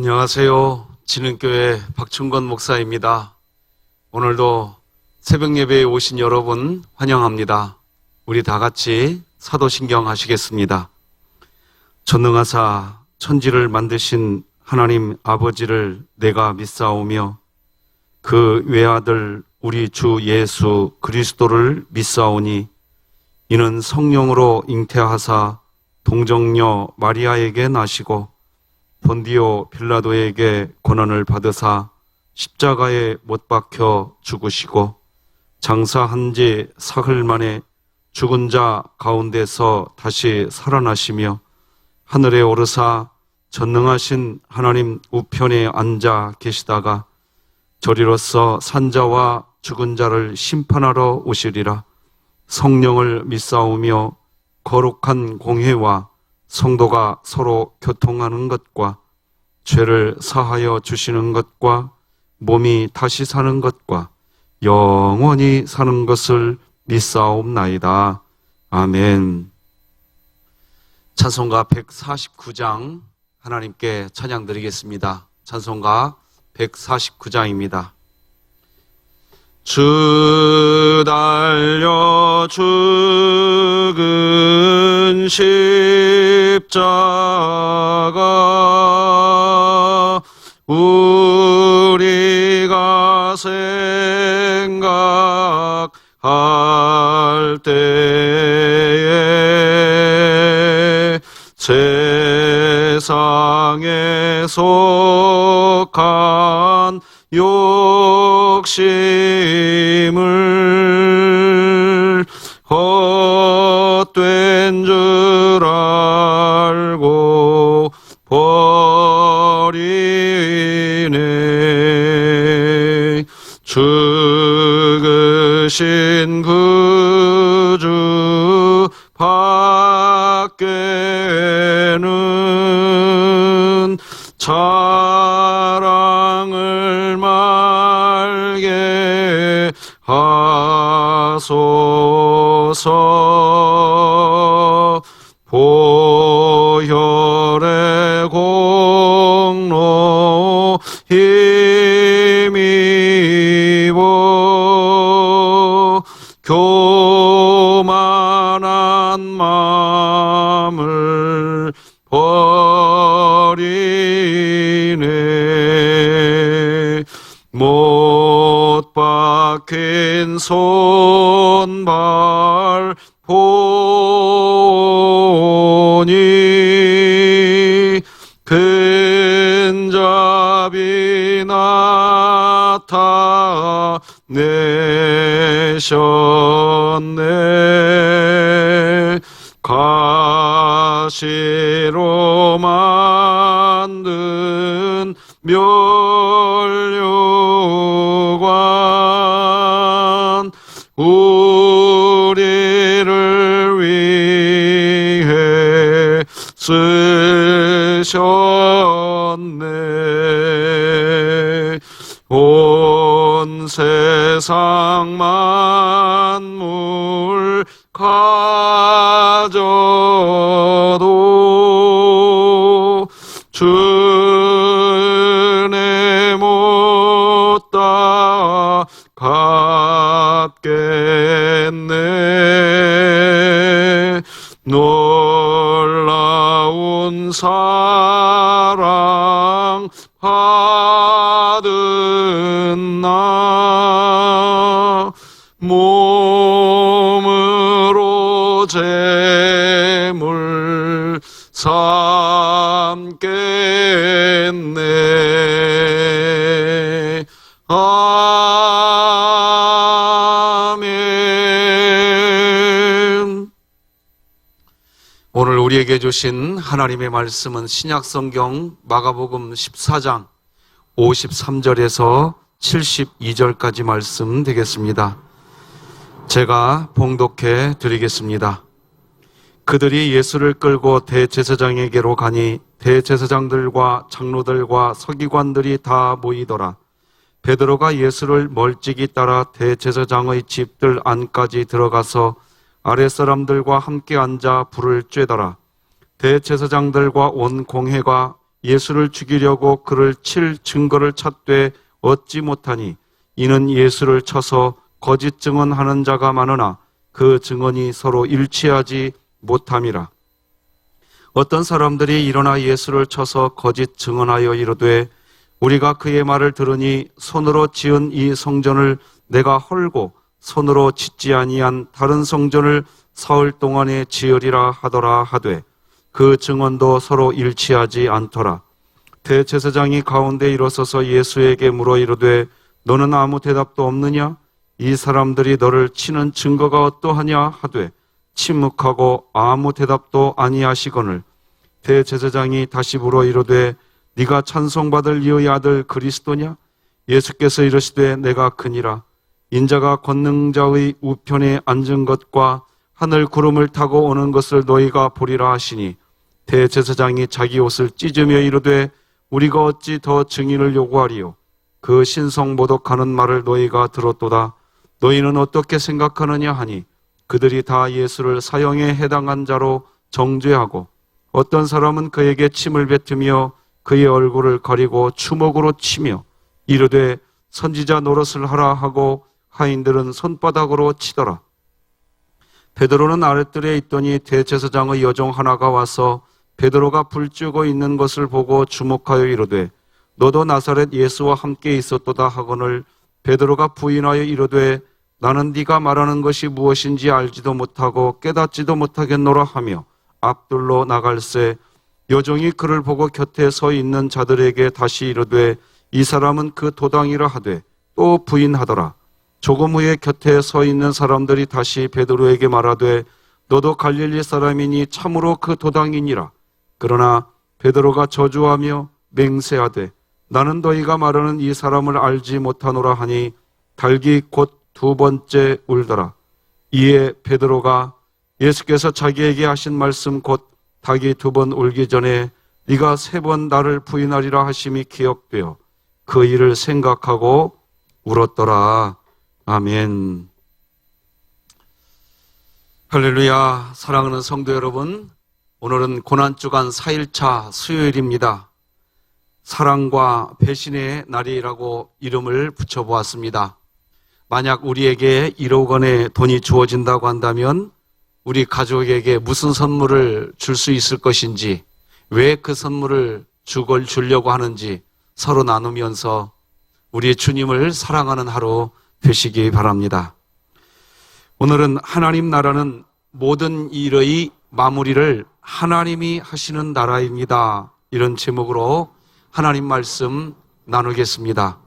안녕하세요. 진흥교회 박충건 목사입니다. 오늘도 새벽 예배에 오신 여러분 환영합니다. 우리 다 같이 사도신경 하시겠습니다. 전능하사 천지를 만드신 하나님 아버지를 내가 믿사오며 그 외아들 우리 주 예수 그리스도를 믿사오니 이는 성령으로 잉태하사 동정녀 마리아에게 나시고 본디오 빌라도에게 고난을 받으사 십자가에 못 박혀 죽으시고 장사한 지 사흘 만에 죽은 자 가운데서 다시 살아나시며 하늘에 오르사 전능하신 하나님 우편에 앉아 계시다가 저리로서 산자와 죽은 자를 심판하러 오시리라. 성령을 믿사오며 거룩한 공회와 성도가 서로 교통하는 것과 죄를 사하여 주시는 것과 몸이 다시 사는 것과 영원히 사는 것을 믿사옵나이다. 아멘. 찬송가 149장 하나님께 찬양 드리겠습니다. 찬송가 149장입니다. 주 달려 죽은 십자가 우리가 생각할 때에 세상에 속한 욕심을 헛된 줄 알고 버리네. 죽으신 구주 밖에는 자랑을 말게 하소서. 보혈의 공로 힘입어 교만한 마음을 버리네. 못 박힌 손발 보니 근잡이 나타내셨네. 가시로 만든 멸류관 우리를 위해 쓰셨네. 온 세상 만물 가져도 주네 못 다 갚겠네. 놀라운 사랑 받은 나 몸으로 제물 삼겠네. 아멘. 오늘 우리에게 주신 하나님의 말씀은 신약성경 마가복음 14장 53절에서 72절까지 말씀 되겠습니다. 제가 봉독해 드리겠습니다. 그들이 예수를 끌고 대제사장에게로 가니 대제사장들과 장로들과 서기관들이 다 모이더라. 베드로가 예수를 멀찍이 따라 대제사장의 집들 안까지 들어가서 아랫사람들과 함께 앉아 불을 쬐더라. 대제사장들과 온 공회가 예수를 죽이려고 그를 칠 증거를 찾되 얻지 못하니 이는 예수를 쳐서 거짓 증언하는 자가 많으나 그 증언이 서로 일치하지 못함이라. 어떤 사람들이 일어나 예수를 쳐서 거짓 증언하여 이르되 우리가 그의 말을 들으니 손으로 지은 이 성전을 내가 헐고 손으로 짓지 아니한 다른 성전을 사흘 동안에 지으리라 하더라 하되 그 증언도 서로 일치하지 않더라. 대제사장이 가운데 일어서서 예수에게 물어 이르되 너는 아무 대답도 없느냐? 이 사람들이 너를 치는 증거가 어떠하냐 하되 침묵하고 아무 대답도 아니하시거늘 대제사장이 다시 물어 이르되 네가 찬송받을 이의 아들 그리스도냐? 예수께서 이르시되 내가 그니라. 인자가 권능자의 우편에 앉은 것과 하늘 구름을 타고 오는 것을 너희가 보리라 하시니 대제사장이 자기 옷을 찢으며 이르되 우리가 어찌 더 증인을 요구하리요? 그 신성모독하는 말을 너희가 들었도다. 너희는 어떻게 생각하느냐 하니 그들이 다 예수를 사형에 해당한 자로 정죄하고 어떤 사람은 그에게 침을 뱉으며 그의 얼굴을 가리고 주먹으로 치며 이르되 선지자 노릇을 하라 하고 하인들은 손바닥으로 치더라. 베드로는 아랫뜰에 있더니 대제사장의 여종 하나가 와서 베드로가 불쬐고 있는 것을 보고 주목하여 이르되 너도 나사렛 예수와 함께 있었도다 하거늘 베드로가 부인하여 이르되 나는 네가 말하는 것이 무엇인지 알지도 못하고 깨닫지도 못하겠노라 하며 앞둘로 나갈새 여종이 그를 보고 곁에 서 있는 자들에게 다시 이르되 이 사람은 그 도당이라 하되 또 부인하더라. 조금 후에 곁에 서 있는 사람들이 다시 베드로에게 말하되 너도 갈릴리 사람이니 참으로 그 도당이니라. 그러나 베드로가 저주하며 맹세하되 나는 너희가 말하는 이 사람을 알지 못하노라 하니 닭이 곧 두 번째 울더라. 이에 베드로가 예수께서 자기에게 하신 말씀 곧 닭이 두 번 울기 전에 네가 세 번 나를 부인하리라 하심이 기억되어 그 일을 생각하고 울었더라. 아멘. 할렐루야. 사랑하는 성도 여러분, 오늘은 고난주간 4일차 수요일입니다. 사랑과 배신의 날이라고 이름을 붙여보았습니다. 만약 우리에게 1억 원의 돈이 주어진다고 한다면 우리 가족에게 무슨 선물을 줄 수 있을 것인지, 왜 그 선물을 주려고 하는지 서로 나누면서 우리 주님을 사랑하는 하루 되시기 바랍니다. 오늘은 하나님 나라는 모든 일의 마무리를 하나님이 하시는 나라입니다. 이런 제목으로 하나님 말씀 나누겠습니다.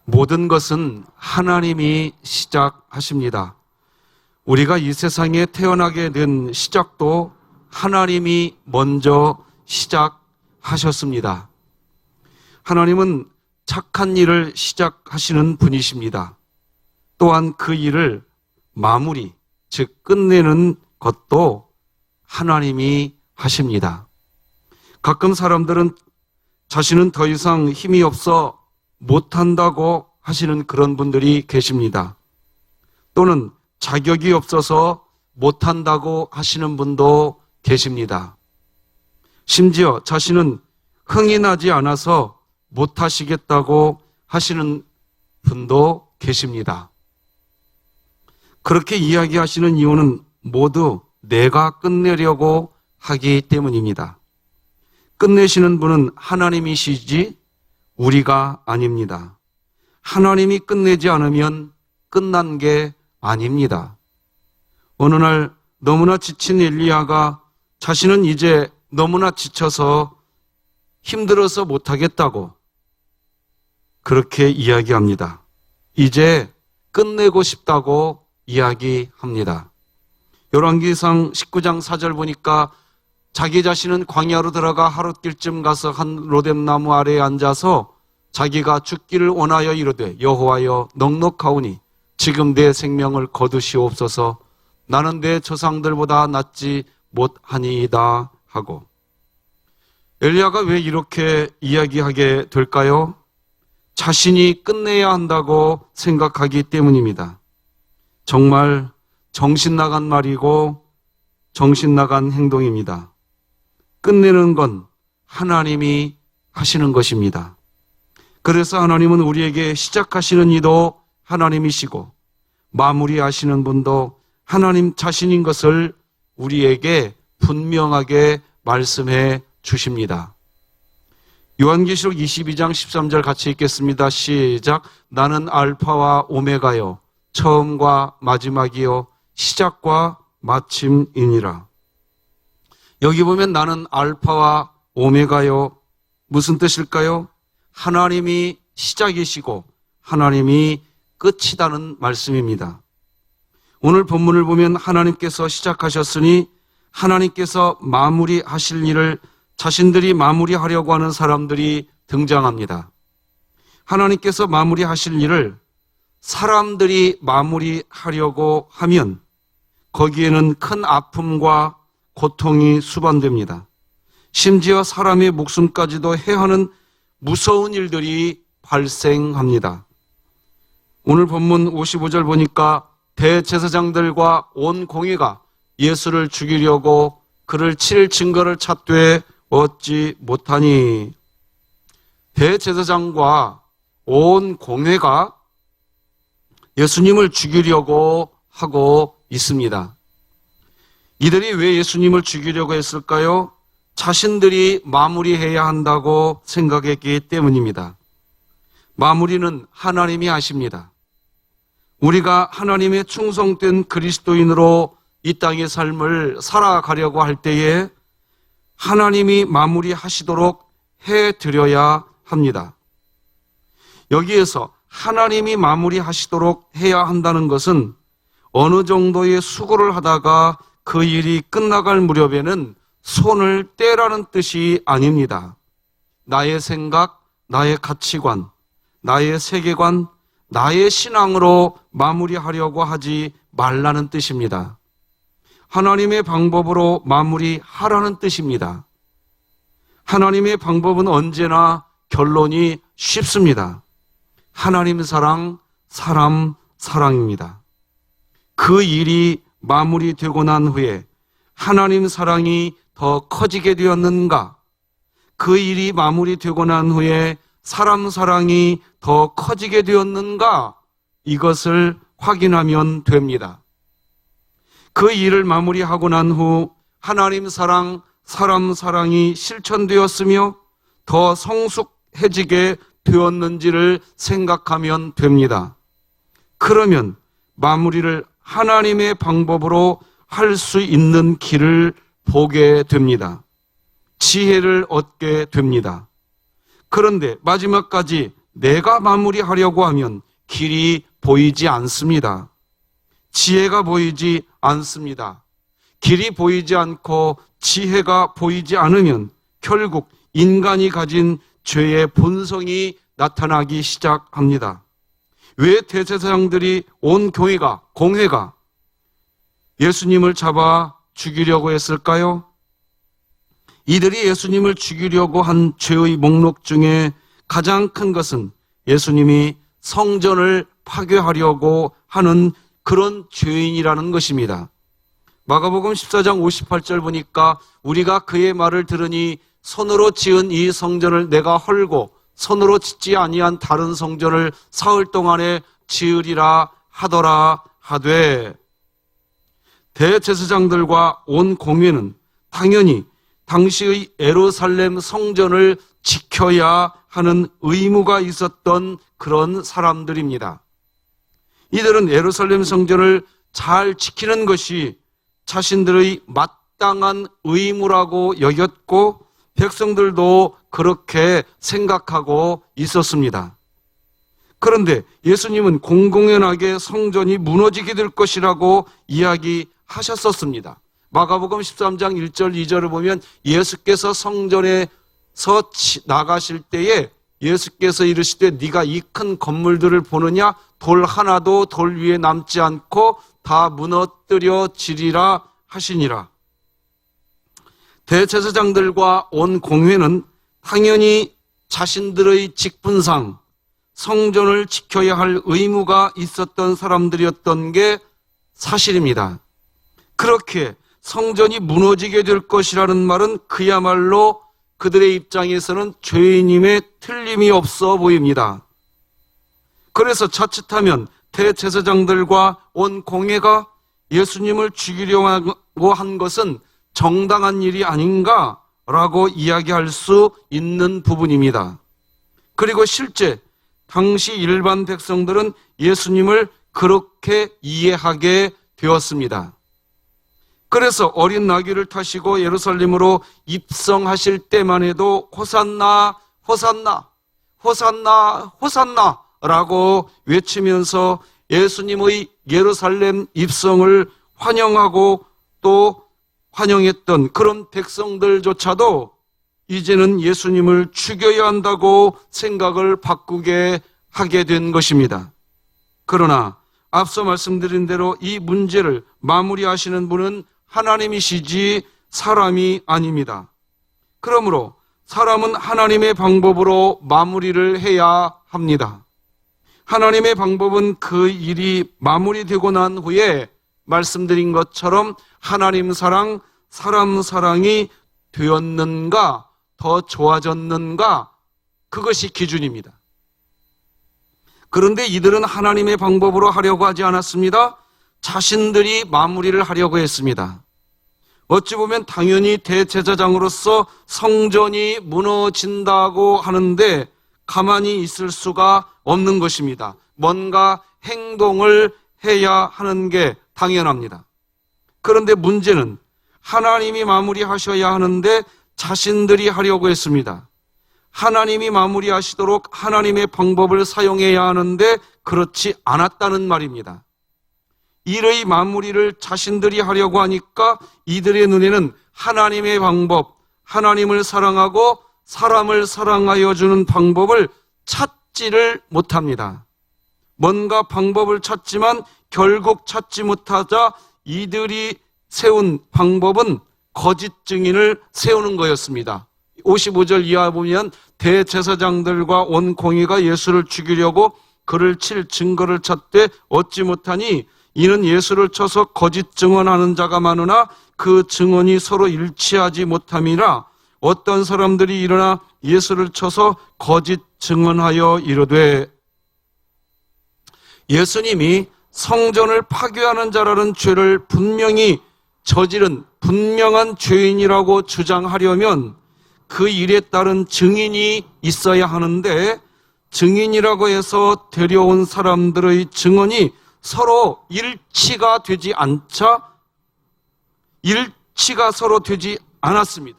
모든 것은 하나님이 시작하십니다. 우리가 이 세상에 태어나게 된 시작도 하나님이 먼저 시작하셨습니다. 하나님은 착한 일을 시작하시는 분이십니다. 또한 그 일을 마무리, 즉 끝내는 것도 하나님이 하십니다. 가끔 사람들은 자신은 더 이상 힘이 없어 못한다고 하시는 그런 분들이 계십니다. 또는 자격이 없어서 못한다고 하시는 분도 계십니다. 심지어 자신은 흥이 나지 않아서 못하시겠다고 하시는 분도 계십니다. 그렇게 이야기하시는 이유는 모두 내가 끝내려고 하기 때문입니다. 끝내시는 분은 하나님이시지 우리가 아닙니다. 하나님이 끝내지 않으면 끝난 게 아닙니다. 어느 날 너무나 지친 엘리야가 자신은 이제 너무나 지쳐서 힘들어서 못하겠다고 그렇게 이야기합니다. 이제 끝내고 싶다고 이야기합니다. 열왕기상 19장 4절 보니까 자기 자신은 광야로 들어가 하룻길쯤 가서 한 로뎀나무 아래에 앉아서 자기가 죽기를 원하여 이르되 여호와여 넉넉하오니 지금 내 생명을 거두시옵소서. 나는 내 조상들보다 낫지 못하니이다 하고. 엘리야가 왜 이렇게 이야기하게 될까요? 자신이 끝내야 한다고 생각하기 때문입니다. 정말 정신 나간 말이고 정신 나간 행동입니다. 끝내는 건 하나님이 하시는 것입니다. 그래서 하나님은 우리에게 시작하시는 이도 하나님이시고 마무리하시는 분도 하나님 자신인 것을 우리에게 분명하게 말씀해 주십니다. 요한계시록 22장 13절 같이 읽겠습니다. 시작. 나는 알파와 오메가요 처음과 마지막이요 시작과 마침이니라. 여기 보면 나는 알파와 오메가요 무슨 뜻일까요? 하나님이 시작이시고 하나님이 끝이다는 말씀입니다. 오늘 본문을 보면 하나님께서 시작하셨으니 하나님께서 마무리하실 일을 자신들이 마무리하려고 하는 사람들이 등장합니다. 하나님께서 마무리하실 일을 사람들이 마무리하려고 하면 거기에는 큰 아픔과 고통이 수반됩니다. 심지어 사람의 목숨까지도 해하는 무서운 일들이 발생합니다. 오늘 본문 55절 보니까 대제사장들과 온 공회가 예수를 죽이려고 그를 칠 증거를 찾되 얻지 못하니, 대제사장과 온 공회가 예수님을 죽이려고 하고 있습니다. 이들이 왜 예수님을 죽이려고 했을까요? 자신들이 마무리해야 한다고 생각했기 때문입니다. 마무리는 하나님이 하십니다. 우리가 하나님의 충성된 그리스도인으로 이 땅의 삶을 살아가려고 할 때에 하나님이 마무리하시도록 해드려야 합니다. 여기에서 하나님이 마무리하시도록 해야 한다는 것은 어느 정도의 수고를 하다가 그 일이 끝나갈 무렵에는 손을 떼라는 뜻이 아닙니다. 나의 생각, 나의 가치관, 나의 세계관, 나의 신앙으로 마무리하려고 하지 말라는 뜻입니다. 하나님의 방법으로 마무리하라는 뜻입니다. 하나님의 방법은 언제나 결론이 쉽습니다. 하나님 사랑, 사람 사랑입니다. 그 일이 마무리되고 난 후에 하나님 사랑이 더 커지게 되었는가? 그 일이 마무리되고 난 후에 사람 사랑이 더 커지게 되었는가? 이것을 확인하면 됩니다. 그 일을 마무리하고 난 후 하나님 사랑, 사람 사랑이 실천되었으며 더 성숙해지게 되었는지를 생각하면 됩니다. 그러면 마무리를 하나님의 방법으로 할 수 있는 길을 보게 됩니다. 지혜를 얻게 됩니다. 그런데 마지막까지 내가 마무리하려고 하면 길이 보이지 않습니다. 지혜가 보이지 않습니다. 길이 보이지 않고 지혜가 보이지 않으면 결국 인간이 가진 죄의 본성이 나타나기 시작합니다. 왜 대제사장들이 온 교회가, 공회가 예수님을 잡아 죽이려고 했을까요? 이들이 예수님을 죽이려고 한 죄의 목록 중에 가장 큰 것은 예수님이 성전을 파괴하려고 하는 그런 죄인이라는 것입니다. 마가복음 14장 58절 보니까 우리가 그의 말을 들으니 손으로 지은 이 성전을 내가 헐고 손으로 짓지 아니한 다른 성전을 사흘 동안에 지으리라 하더라 하되, 대제사장들과 온 공회는 당연히 당시의 예루살렘 성전을 지켜야 하는 의무가 있었던 그런 사람들입니다. 이들은 예루살렘 성전을 잘 지키는 것이 자신들의 마땅한 의무라고 여겼고 백성들도 그렇게 생각하고 있었습니다. 그런데 예수님은 공공연하게 성전이 무너지게 될 것이라고 이야기하셨었습니다. 마가복음 13장 1절 2절을 보면 예수께서 성전에서 나가실 때에 예수께서 이르시되 네가 이 큰 건물들을 보느냐? 돌 하나도 돌 위에 남지 않고 다 무너뜨려지리라 하시니라. 대제사장들과 온 공회는 당연히 자신들의 직분상 성전을 지켜야 할 의무가 있었던 사람들이었던 게 사실입니다. 그렇게 성전이 무너지게 될 것이라는 말은 그야말로 그들의 입장에서는 죄인임에 틀림이 없어 보입니다. 그래서 자칫하면 대제사장들과 온 공회가 예수님을 죽이려고 한 것은 정당한 일이 아닌가라고 이야기할 수 있는 부분입니다. 그리고 실제 당시 일반 백성들은 예수님을 그렇게 이해하게 되었습니다. 그래서 어린 나귀를 타시고 예루살렘으로 입성하실 때만 해도 호산나, 호산나, 호산나, 호산나 라고 외치면서 예수님의 예루살렘 입성을 환영하고 또 환영했던 그런 백성들조차도 이제는 예수님을 죽여야 한다고 생각을 바꾸게 하게 된 것입니다. 그러나 앞서 말씀드린 대로 이 문제를 마무리하시는 분은 하나님이시지 사람이 아닙니다. 그러므로 사람은 하나님의 방법으로 마무리를 해야 합니다. 하나님의 방법은 그 일이 마무리되고 난 후에 말씀드린 것처럼 하나님 사랑, 사람 사랑이 되었는가, 더 좋아졌는가, 그것이 기준입니다. 그런데 이들은 하나님의 방법으로 하려고 하지 않았습니다. 자신들이 마무리를 하려고 했습니다. 어찌 보면 당연히 대제사장으로서 성전이 무너진다고 하는데 가만히 있을 수가 없는 것입니다. 뭔가 행동을 해야 하는 게 당연합니다. 그런데 문제는 하나님이 마무리하셔야 하는데 자신들이 하려고 했습니다. 하나님이 마무리하시도록 하나님의 방법을 사용해야 하는데 그렇지 않았다는 말입니다. 일의 마무리를 자신들이 하려고 하니까 이들의 눈에는 하나님의 방법, 하나님을 사랑하고 사람을 사랑하여 주는 방법을 찾지를 못합니다. 뭔가 방법을 찾지만 결국 찾지 못하자 이들이 세운 방법은 거짓 증인을 세우는 거였습니다. 55절 이하 보면 대제사장들과 온 공회가 예수를 죽이려고 그를 칠 증거를 찾되 얻지 못하니 이는 예수를 쳐서 거짓 증언하는 자가 많으나 그 증언이 서로 일치하지 못함이라. 어떤 사람들이 일어나 예수를 쳐서 거짓 증언하여 이르되, 예수님이 성전을 파괴하는 자라는 죄를 분명히 저지른 분명한 죄인이라고 주장하려면 그 일에 따른 증인이 있어야 하는데, 증인이라고 해서 데려온 사람들의 증언이 서로 일치가 되지 않자 일치가 서로 되지 않았습니다.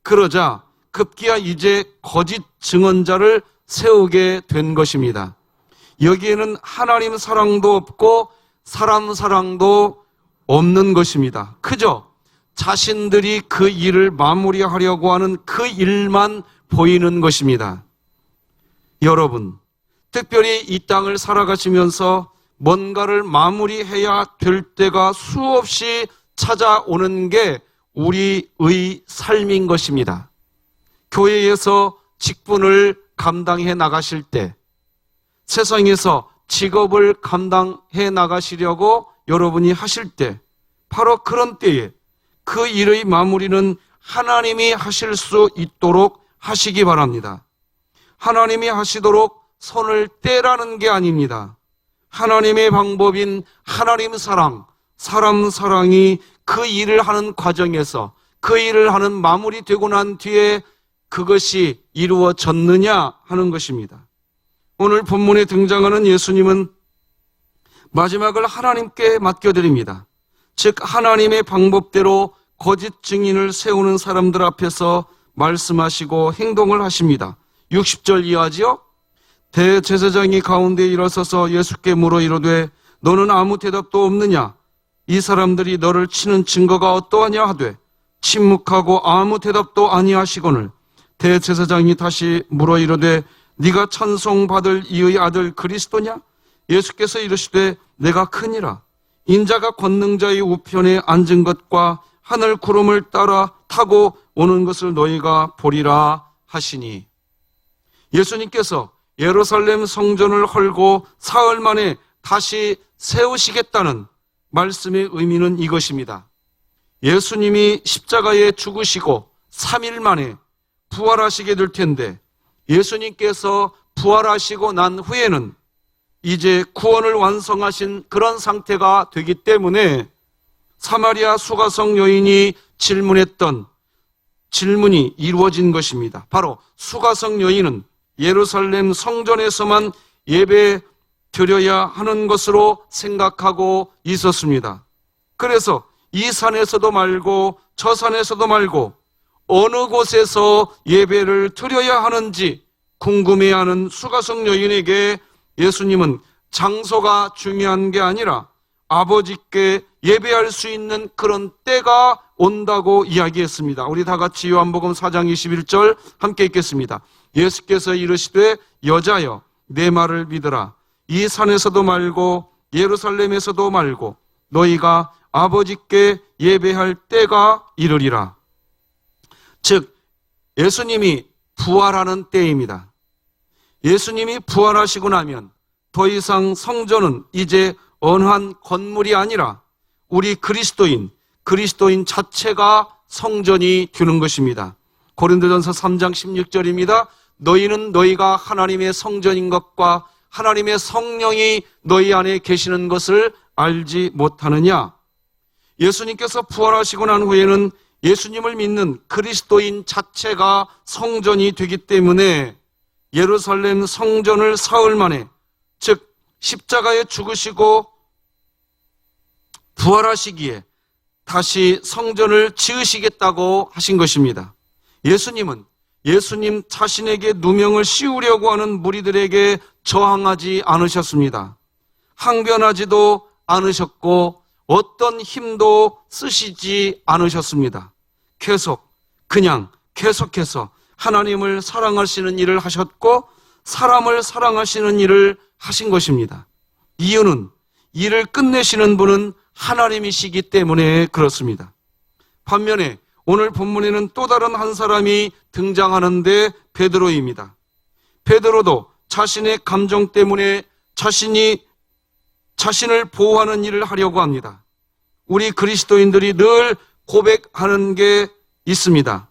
그러자 급기야 이제 거짓 증언자를 세우게 된 것입니다. 여기에는 하나님 사랑도 없고 사람 사랑도 없는 것입니다. 그저 자신들이 그 일을 마무리하려고 하는 그 일만 보이는 것입니다. 여러분, 특별히 이 땅을 살아가시면서 뭔가를 마무리해야 될 때가 수없이 찾아오는 게 우리의 삶인 것입니다. 교회에서 직분을 감당해 나가실 때, 세상에서 직업을 감당해 나가시려고 여러분이 하실 때, 바로 그런 때에 그 일의 마무리는 하나님이 하실 수 있도록 하시기 바랍니다. 하나님이 하시도록 손을 떼라는 게 아닙니다. 하나님의 방법인 하나님 사랑, 사람 사랑이 그 일을 하는 과정에서 그 일을 하는 마무리되고 난 뒤에 그것이 이루어졌느냐 하는 것입니다. 오늘 본문에 등장하는 예수님은 마지막을 하나님께 맡겨드립니다. 즉 하나님의 방법대로 거짓 증인을 세우는 사람들 앞에서 말씀하시고 행동을 하십니다. 60절 이하지요. 대제사장이 가운데 일어서서 예수께 물어 이르되 너는 아무 대답도 없느냐? 이 사람들이 너를 치는 증거가 어떠하냐 하되 침묵하고 아무 대답도 아니하시거늘 대제사장이 다시 물어 이르되 네가 찬송받을 이의 아들 그리스도냐? 예수께서 이르시되 내가 크니라. 인자가 권능자의 우편에 앉은 것과 하늘 구름을 따라 타고 오는 것을 너희가 보리라 하시니. 예수님께서 예루살렘 성전을 헐고 사흘 만에 다시 세우시겠다는 말씀의 의미는 이것입니다. 예수님이 십자가에 죽으시고 3일 만에 부활하시게 될 텐데, 예수님께서 부활하시고 난 후에는 이제 구원을 완성하신 그런 상태가 되기 때문에 사마리아 수가성 여인이 질문했던 질문이 이루어진 것입니다. 바로 수가성 여인은 예루살렘 성전에서만 예배 드려야 하는 것으로 생각하고 있었습니다. 그래서 이 산에서도 말고 저 산에서도 말고 어느 곳에서 예배를 드려야 하는지 궁금해하는 수가성 여인에게 예수님은 장소가 중요한 게 아니라 아버지께 예배할 수 있는 그런 때가 온다고 이야기했습니다. 우리 다 같이 요한복음 4장 21절 함께 읽겠습니다. 예수께서 이르시되 여자여 내 말을 믿으라. 이 산에서도 말고 예루살렘에서도 말고 너희가 아버지께 예배할 때가 이르리라. 즉 예수님이 부활하는 때입니다. 예수님이 부활하시고 나면 더 이상 성전은 이제 언한 건물이 아니라 우리 그리스도인 자체가 성전이 되는 것입니다. 고린도전서 3장 16절입니다. 너희는 너희가 하나님의 성전인 것과 하나님의 성령이 너희 안에 계시는 것을 알지 못하느냐? 예수님께서 부활하시고 난 후에는 예수님을 믿는 그리스도인 자체가 성전이 되기 때문에 예루살렘 성전을 사흘 만에, 즉 십자가에 죽으시고 부활하시기에 다시 성전을 지으시겠다고 하신 것입니다. 예수님 자신에게 누명을 씌우려고 하는 무리들에게 저항하지 않으셨습니다. 항변하지도 않으셨고 어떤 힘도 쓰시지 않으셨습니다. 계속해서 하나님을 사랑하시는 일을 하셨고 사람을 사랑하시는 일을 하신 것입니다. 이유는 일을 끝내시는 분은 하나님이시기 때문에 그렇습니다. 반면에 오늘 본문에는 또 다른 한 사람이 등장하는데 베드로입니다. 베드로도 자신의 감정 때문에 자신을 보호하는 일을 하려고 합니다. 우리 그리스도인들이 늘 고백하는 게 있습니다.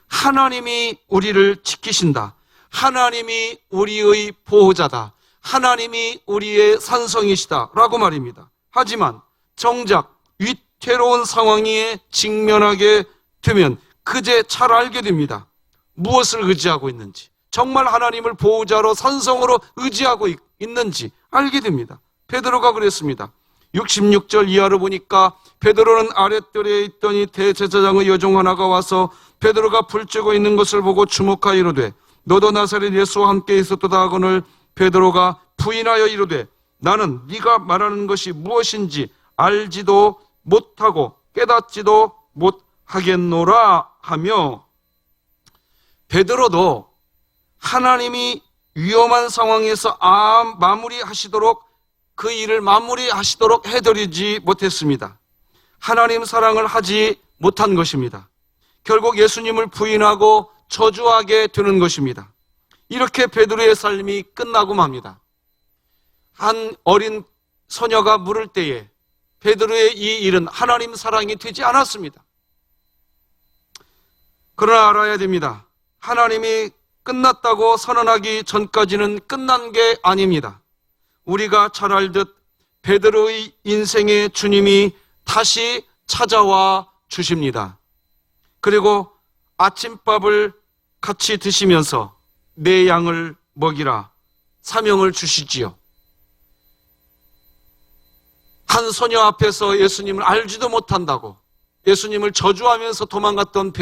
하나님이 우리를 지키신다. 하나님이 우리의 보호자다. 하나님이 우리의 산성이시다 라고 말입니다. 하지만 정작 위태로운 상황에 직면하게 되면 그제 잘 알게 됩니다. 무엇을 의지하고 있는지, 정말 하나님을 보호자로 산성으로 의지하고 있는지 알게 됩니다. 베드로가 그랬습니다. 66절 이하로 보니까 베드로는 아랫뜰에 있더니 대제사장의 여종 하나가 와서 베드로가 불 쬐고 있는 것을 보고 주목하여 이르되 너도 나사렛 예수와 함께 있었도다 하거늘 베드로가 부인하여 이르되 나는 네가 말하는 것이 무엇인지 알지도 못하고 깨닫지도 못하겠노라 하며, 베드로도 하나님이 위험한 상황에서 그 일을 마무리하시도록 해드리지 못했습니다. 하나님 사랑을 하지 못한 것입니다. 결국 예수님을 부인하고 저주하게 되는 것입니다. 이렇게 베드로의 삶이 끝나고 맙니다. 한 어린 소녀가 물을 때에 베드로의 이 일은 하나님 사랑이 되지 않았습니다. 그러나 알아야 됩니다. 하나님이 끝났다고 선언하기 전까지는 끝난 게 아닙니다. 우리가 잘 알듯 베드로의 인생에 주님이 다시 찾아와 주십니다. 그리고 아침밥을 같이 드시면서 내 양을 먹이라 사명을 주시지요. 한 소녀 앞에서 예수님을 알지도 못한다고 예수님을 저주하면서 도망갔던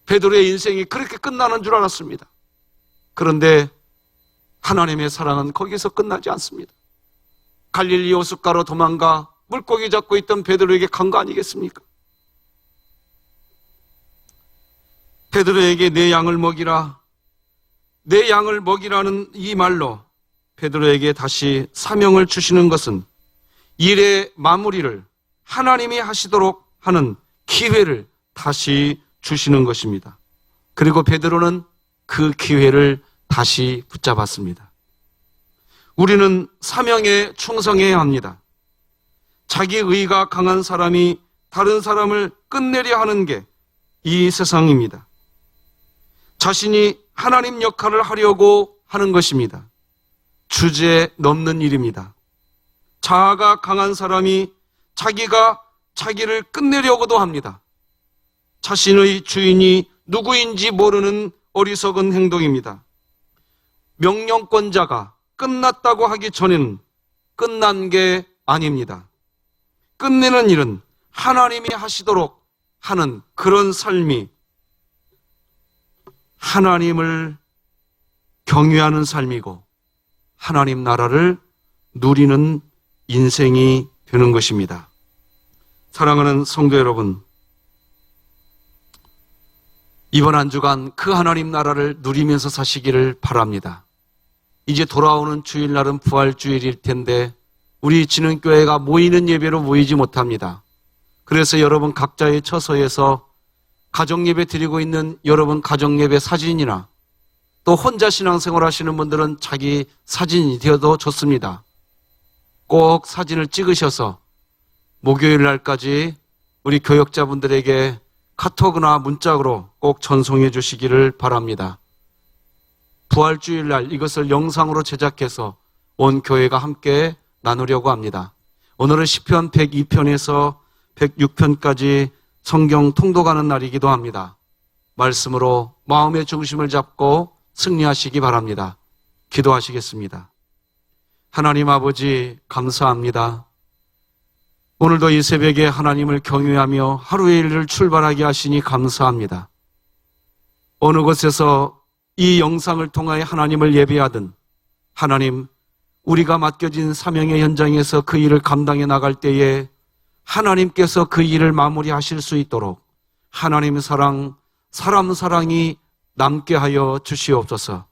베드로의 인생이 그렇게 끝나는 줄 알았습니다. 그런데 하나님의 사랑은 거기서 끝나지 않습니다. 갈릴리 호숫가로 도망가 물고기 잡고 있던 베드로에게 간 거 아니겠습니까? 베드로에게 내 양을 먹이라, 내 양을 먹이라는 이 말로 베드로에게 다시 사명을 주시는 것은 일의 마무리를 하나님이 하시도록 하는 기회를 다시 주시는 것입니다. 그리고 베드로는 그 기회를 다시 붙잡았습니다. 우리는 사명에 충성해야 합니다. 자기 의가 강한 사람이 다른 사람을 끝내려 하는 게 이 세상입니다. 자신이 하나님 역할을 하려고 하는 것입니다. 주제 넘는 일입니다. 자아가 강한 사람이 자기가 자기를 끝내려고도 합니다. 자신의 주인이 누구인지 모르는 어리석은 행동입니다. 명령권자가 끝났다고 하기 전에는 끝난 게 아닙니다. 끝내는 일은 하나님이 하시도록 하는 그런 삶이 하나님을 경외하는 삶이고 하나님 나라를 누리는 인생이 되는 것입니다. 사랑하는 성도 여러분, 이번 한 주간 그 하나님 나라를 누리면서 사시기를 바랍니다. 이제 돌아오는 주일날은 부활주일일 텐데 우리 진흥교회가 모이는 예배로 모이지 못합니다. 그래서 여러분 각자의 처소에서 가정예배 드리고 있는 여러분 가정예배 사진이나 또 혼자 신앙생활 하시는 분들은 자기 사진이 되어도 좋습니다. 꼭 사진을 찍으셔서 목요일 날까지 우리 교역자분들에게 카톡이나 문자로 꼭 전송해 주시기를 바랍니다. 부활주일 날 이것을 영상으로 제작해서 온 교회가 함께 나누려고 합니다. 오늘은 시편 102편에서 106편까지 성경 통독하는 날이기도 합니다. 말씀으로 마음의 중심을 잡고 승리하시기 바랍니다. 기도하시겠습니다. 하나님 아버지 감사합니다. 오늘도 이 새벽에 하나님을 경외하며 하루의 일을 출발하게 하시니 감사합니다. 어느 곳에서 이 영상을 통하여 하나님을 예배하든 하나님 우리가 맡겨진 사명의 현장에서 그 일을 감당해 나갈 때에 하나님께서 그 일을 마무리하실 수 있도록 하나님 사랑, 사람 사랑이 남게 하여 주시옵소서.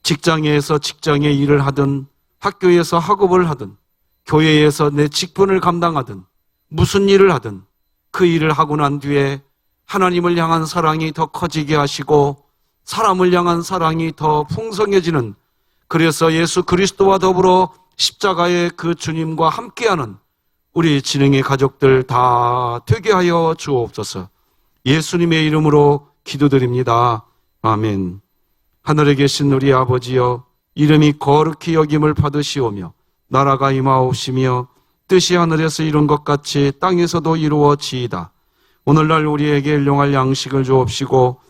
직장에서 직장의 일을 하든 학교에서 학업을 하든 교회에서 내 직분을 감당하든 무슨 일을 하든 그 일을 하고 난 뒤에 하나님을 향한 사랑이 더 커지게 하시고 사람을 향한 사랑이 더 풍성해지는, 그래서 예수 그리스도와 더불어 십자가의 그 주님과 함께하는 우리 진흥의 가족들 다 되게 하여 주옵소서. 예수님의 이름으로 기도드립니다. 아멘. 하늘에 계신 우리 아버지여, 이름이 거룩히 여김을 받으시오며 나라가 임하옵시며 뜻이 하늘에서 이룬 것 같이 땅에서도 이루어지이다. 오늘날 우리에게 일용할 양식을 주옵시고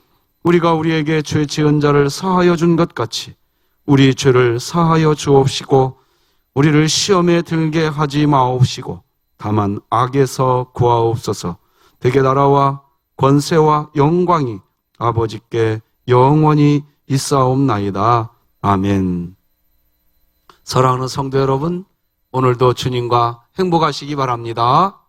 우리가 우리에게 죄 지은 자를 사하여 준 것 같이 우리 죄를 사하여 주옵시고 우리를 시험에 들게 하지 마옵시고 다만 악에서 구하옵소서. 대개 나라와 권세와 영광이 아버지께 영원히 있사옵나이다. 아멘. 사랑하는 성도 여러분, 오늘도 주님과 행복하시기 바랍니다.